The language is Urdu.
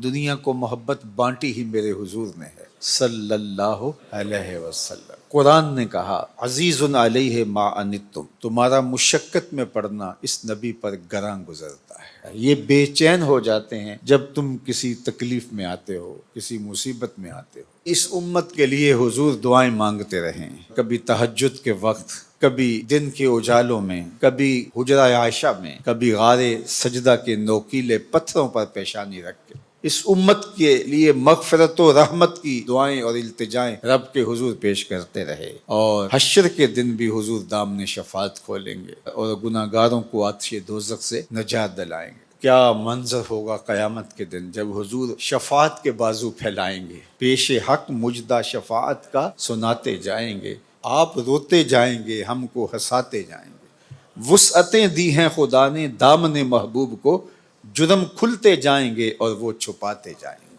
دنیا کو محبت بانٹی ہی میرے حضور نے ہے صلی اللہ علیہ وسلم۔ قرآن نے کہا عزیز علیہ ما عنتم، تمہارا مشقت میں پڑنا اس نبی پر گراں گزرتا ہے، یہ بے چین ہو جاتے ہیں جب تم کسی تکلیف میں آتے ہو، کسی مصیبت میں آتے ہو۔ اس امت کے لیے حضور دعائیں مانگتے رہیں، کبھی تہجد کے وقت، کبھی دن کے اجالوں میں، کبھی حجرہ عائشہ میں، کبھی غار سجدہ کے نوکیلے پتھروں پر پیشانی رکھ کے اس امت کے لیے مغفرت و رحمت کی دعائیں اور التجائیں رب کے حضور پیش کرتے رہے، اور حشر کے دن بھی حضور دامن شفاعت کھولیں گے اور گناہ گاروں کو آتش دوزخ سے نجات دلائیں گے۔ کیا منظر ہوگا قیامت کے دن جب حضور شفاعت کے بازو پھیلائیں گے، پیش حق مجدہ شفاعت کا سناتے جائیں گے، آپ روتے جائیں گے، ہم کو ہنساتے جائیں گے۔ وسعتیں دی ہیں خدا نے دامن محبوب کو، جرم کھلتے جائیں گے اور وہ چھپاتے جائیں گے۔